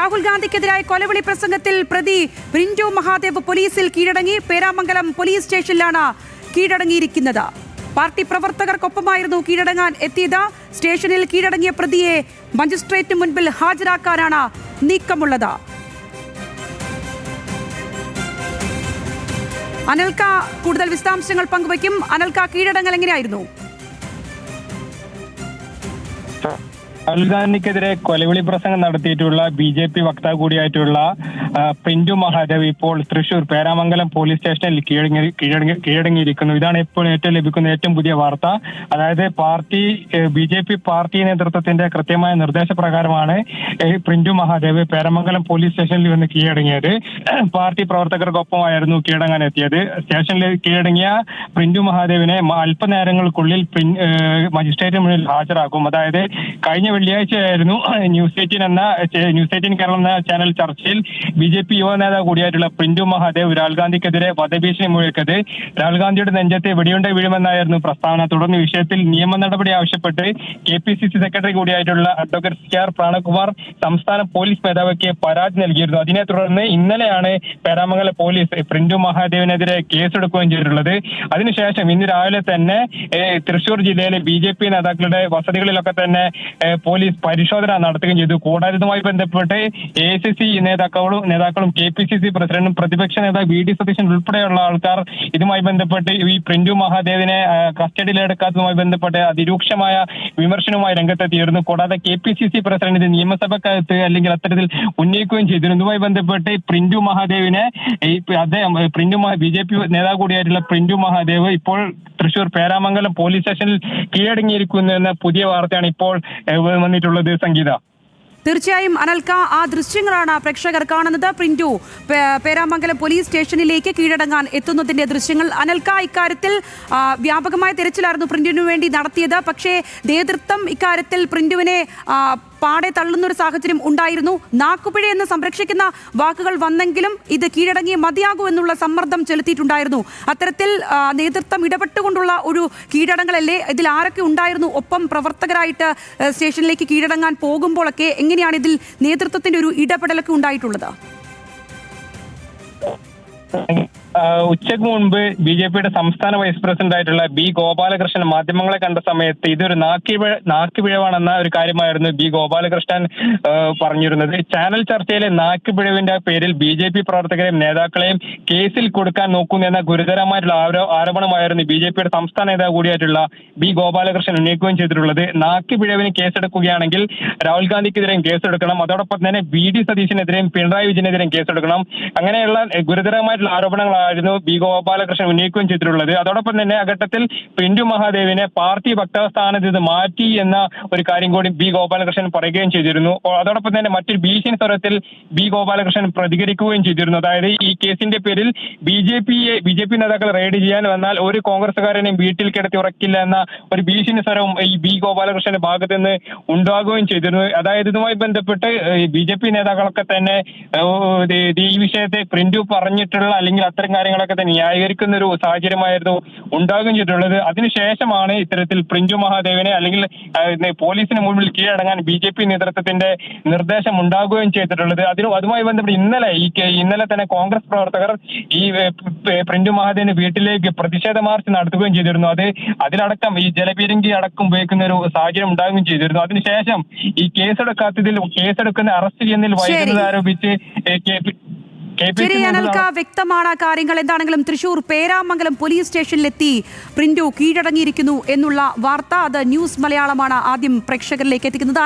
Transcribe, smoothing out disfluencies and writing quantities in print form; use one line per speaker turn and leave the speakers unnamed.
രാഹുൽ ഗാന്ധിക്കെതിരായ കൊലവിളി പ്രസംഗത്തിൽ പ്രതി പ്രിന്റു മഹാദേവ് പോലീസിൽ കീഴടങ്ങി. പേരാമംഗലം പോലീസ് സ്റ്റേഷനിലാണ് കീഴടങ്ങിയിരിക്കുന്നത്. പാർട്ടി പ്രവർത്തകർക്കൊപ്പമായിരുന്നു കീഴടങ്ങാൻ എത്തിയത്. സ്റ്റേഷനിൽ കീഴടങ്ങിയ പ്രതിയെ മജിസ്ട്രേറ്റിന് മുൻപിൽ ഹാജരാക്കാനാണ് നീക്കമുള്ളത്. അനൽക കൂടുതൽ വിശദാംശങ്ങൾ പങ്കുവയ്ക്കും. അനൽക, കീഴടങ്ങൽ എങ്ങനെയായിരുന്നു?
രാഹുൽ ഗാന്ധിക്കെതിരെ കൊലവിളി പ്രസംഗം നടത്തിയിട്ടുള്ള BJP വക്താവ് കൂടിയായിട്ടുള്ള പ്രിന്റു മഹാദേവ് ഇപ്പോൾ തൃശൂർ പേരാമംഗലം പോലീസ് സ്റ്റേഷനിൽ കീഴടങ്ങിയിരിക്കുന്നു. ഇതാണ് ഇപ്പോൾ ലഭിക്കുന്ന ഏറ്റവും പുതിയ വാർത്ത. അതായത് BJP പാർട്ടി നേതൃത്വത്തിന്റെ കൃത്യമായ നിർദ്ദേശപ്രകാരമാണ് പ്രിന്റു മഹാദേവ് പേരാമംഗലം പോലീസ് സ്റ്റേഷനിൽ വന്ന് കീഴടങ്ങിയത്. പാർട്ടി പ്രവർത്തകർക്കൊപ്പമായിരുന്നു കീഴടങ്ങാൻ എത്തിയത്. സ്റ്റേഷനിൽ കീഴടങ്ങിയ പ്രിന്റു മഹാദേവിനെ അല്പനേരങ്ങൾക്കുള്ളിൽ മജിസ്ട്രേറ്റിന് മുന്നിൽ ഹാജരാക്കും. അതായത് കഴിഞ്ഞ വെള്ളിയാഴ്ചയായിരുന്നു ന്യൂസ് 18 കേരളം എന്ന ചാനൽ ചർച്ചയിൽ BJP യുവ നേതാവ് കൂടിയായിട്ടുള്ള പ്രിന്റു മഹാദേവ് രാഹുൽ ഗാന്ധിക്കെതിരെ വധഭീഷണി മുഴക്കിയത്. രാഹുൽ ഗാന്ധിയുടെ നെഞ്ചത്തെ വെടിയുണ്ട വീഴുമെന്നായിരുന്നു പ്രസ്താവന. തുടർന്ന് വിഷയത്തിൽ നിയമ നടപടി ആവശ്യപ്പെട്ട് KPCC സെക്രട്ടറി കൂടിയായിട്ടുള്ള അഡ്വക്കേറ്റ് CR പ്രാണകുമാർ സംസ്ഥാന പോലീസ് മേധാവിക്ക് പരാതി നൽകിയിരുന്നു. അതിനെ തുടർന്ന് ഇന്നലെയാണ് പേരാമംഗലം പോലീസ് പ്രിന്റു മഹാദേവിനെതിരെ കേസെടുക്കുകയും ചെയ്തിട്ടുള്ളത്. അതിനുശേഷം ഇന്ന് രാവിലെ തന്നെ തൃശൂർ ജില്ലയിലെ BJP നേതാക്കളുടെ വസതികളിലൊക്കെ തന്നെ പോലീസ് പരിശോധന നടത്തുകയും ചെയ്തു. കൂടാതെ ഇതുമായി ബന്ധപ്പെട്ട് AICC നേതാക്കളും KPCC പ്രസിഡന്റും പ്രതിപക്ഷ നേതാവ് VD സതീശൻ ഉൾപ്പെടെയുള്ള ആൾക്കാർ ഇതുമായി ബന്ധപ്പെട്ട് ഈ പ്രിന്റു മഹാദേവിനെ കസ്റ്റഡിയിലെടുക്കാത്തതുമായി ബന്ധപ്പെട്ട് അതിരൂക്ഷമായ വിമർശനവുമായി രംഗത്തെത്തിയിരുന്നു. കൂടാതെ KPCC പ്രസിഡന്റ് നിയമസഭക്കകത്ത് അല്ലെങ്കിൽ അത്തരത്തിൽ ഉന്നയിക്കുകയും ചെയ്തിരുന്നു. ഇതുമായി ബന്ധപ്പെട്ട് പ്രിന്റു മഹാദേവിനെ BJP നേതാവ് കൂടിയായിട്ടുള്ള പ്രിന്റു മഹാദേവ് ഇപ്പോൾ തൃശൂർ പേരാമംഗലം പോലീസ് സ്റ്റേഷനിൽ കീഴടങ്ങിയിരിക്കുന്നു എന്ന പുതിയ വാർത്തയാണ് ഇപ്പോൾ വന്നിട്ടുള്ളത്. സംഗീത,
തീർച്ചയായും അനൽക, ആ ദൃശ്യങ്ങളാണ് പ്രേക്ഷകർ കാണുന്നത്. പ്രിന്റു പേരാമംഗലം പോലീസ് സ്റ്റേഷനിലേക്ക് കീഴടങ്ങാൻ എത്തുന്നതിന്റെ ദൃശ്യങ്ങൾ. അനൽക, ഇക്കാര്യത്തിൽ വ്യാപകമായ തിരച്ചിലായിരുന്നു പ്രിന്റുവിന് വേണ്ടി നടത്തിയത്. പക്ഷേ നേതൃത്വം ഇക്കാര്യത്തിൽ പ്രിന്റുവിനെ പാടെ തള്ളുന്നൊരു സാഹചര്യം ഉണ്ടായിരുന്നു. നാക്കുപിഴയെന്ന് സംരക്ഷിക്കുന്ന വാക്കുകൾ വന്നെങ്കിലും ഇത് കീഴടങ്ങി മതിയാകൂ എന്നുള്ള സമ്മർദ്ദം ചെലുത്തിയിട്ടുണ്ടായിരുന്നു. അത്തരത്തിൽ നേതൃത്വം ഇടപെട്ടുകൊണ്ടുള്ള ഒരു കീഴടങ്ങലല്ലേ? ഇതിൽ ആരൊക്കെ ഉണ്ടായിരുന്നു? ഒപ്പം പ്രവർത്തകരായിട്ട് സ്റ്റേഷനിലേക്ക് കീഴടങ്ങാൻ പോകുമ്പോഴൊക്കെ എങ്ങനെയാണ് ഇതിൽ നേതൃത്വത്തിന്റെ ഒരു ഇടപെടലൊക്കെ ഉണ്ടായിട്ടുള്ളത്?
ഉച്ചയ്ക്ക് മുൻപ് BJPയുടെ സംസ്ഥാന വൈസ് പ്രസിഡന്റ് ആയിട്ടുള്ള B ഗോപാലകൃഷ്ണൻ മാധ്യമങ്ങളെ കണ്ട സമയത്ത് ഇതൊരു നാക്കുപിഴവാണെന്ന ഒരു കാര്യമായിരുന്നു B ഗോപാലകൃഷ്ണൻ പറഞ്ഞിരുന്നത്. ചാനൽ ചർച്ചയിലെ നാക്കുപിഴവിന്റെ പേരിൽ BJP പ്രവർത്തകരെയും നേതാക്കളെയും കേസിൽ കൊടുക്കാൻ നോക്കുന്നു എന്ന ഗുരുതരമായിട്ടുള്ള ആരോപണമായിരുന്നു BJPയുടെ സംസ്ഥാന നേതാവ് കൂടിയായിട്ടുള്ള B ഗോപാലകൃഷ്ണൻ ഉന്നയിക്കുകയും ചെയ്തിട്ടുള്ളത്. നാക്കുപിഴവിന് കേസെടുക്കുകയാണെങ്കിൽ രാഹുൽ ഗാന്ധിക്കെതിരെയും കേസെടുക്കണം. അതോടൊപ്പം തന്നെ VD സതീശനെതിരെയും പിണറായി വിജയനെതിരെയും കേസെടുക്കണം. അങ്ങനെയുള്ള ഗുരുതരമായിട്ടുള്ള ആരോപണങ്ങളായിരുന്നു B ഗോപാലകൃഷ്ണൻ ഉന്നയിക്കുകയും ചെയ്തിട്ടുള്ളത്. അതോടൊപ്പം തന്നെ ആ ഘട്ടത്തിൽ പ്രിന്റു മഹാദേവിനെ പാർട്ടി വക്താവ് സ്ഥാനത്ത് ഇത് മാറ്റി എന്ന ഒരു കാര്യം കൂടി B ഗോപാലകൃഷ്ണൻ പറയുകയും ചെയ്തിരുന്നു. അതോടൊപ്പം തന്നെ മറ്റൊരു ഭീഷണി സ്വരത്തിൽ B ഗോപാലകൃഷ്ണൻ പ്രതികരിക്കുകയും ചെയ്തിരുന്നു. അതായത് ഈ കേസിന്റെ പേരിൽ BJP നേതാക്കൾ റെയ്ഡ് ചെയ്യാൻ വന്നാൽ ഒരു കോൺഗ്രസുകാരനെയും വീട്ടിൽ കിടത്തി ഉറക്കില്ല എന്ന ഒരു ഭീഷണി സ്വരവും ഈ B ഗോപാലകൃഷ്ണന്റെ ഭാഗത്ത് നിന്ന് ഉണ്ടാകുകയും ചെയ്തിരുന്നു. അതായത് ഇതുമായി ബന്ധപ്പെട്ട് BJP നേതാക്കളൊക്കെ തന്നെ ഈ വിഷയത്തെ പ്രിന്റു പറഞ്ഞിട്ടുള്ള അല്ലെങ്കിൽ അത്തരം കാര്യങ്ങളൊക്കെ തന്നെ ന്യായീകരിക്കുന്ന ഒരു സാഹചര്യമായിരുന്നു ഉണ്ടാകുകയും ചെയ്തിട്ടുള്ളത്. അതിനുശേഷമാണ് ഇത്തരത്തിൽ പ്രിന്റു മഹാദേവിനെ അല്ലെങ്കിൽ പോലീസിന് മുന്നിൽ കീഴടങ്ങാൻ BJP നേതൃത്വത്തിന്റെ നിർദ്ദേശം ഉണ്ടാകുകയും ചെയ്തിട്ടുള്ളത്. അതുമായി ബന്ധപ്പെട്ട് ഇന്നലെ തന്നെ കോൺഗ്രസ് പ്രവർത്തകർ ഈ പ്രിന്റു മഹാദേവിന്റെ വീട്ടിലേക്ക് പ്രതിഷേധ മാർച്ച് നടത്തുകയും ചെയ്തിരുന്നു. അതിലടക്കം ഈ ജലപീരങ്കി അടക്കം ഉപയോഗിക്കുന്ന ഒരു സാഹചര്യം ഉണ്ടാകുകയും ചെയ്തിരുന്നു. അതിനുശേഷം ഈ കേസെടുക്കുന്ന അറസ്റ്റ് ചെയ്യുന്നതിൽ വൈകുന്നത് ആരോപിച്ച്
വ്യക്തമാണ് കാര്യങ്ങൾ. എന്താണെങ്കിലും തൃശൂർ പേരാമംഗലം പോലീസ് സ്റ്റേഷനിലെത്തി പ്രിന്റു കീഴടങ്ങിയിരിക്കുന്നു എന്നുള്ള വാർത്ത, അത് ന്യൂസ് മലയാളമാണ് ആദ്യം പ്രേക്ഷകരിലേക്ക് എത്തിക്കുന്നത്.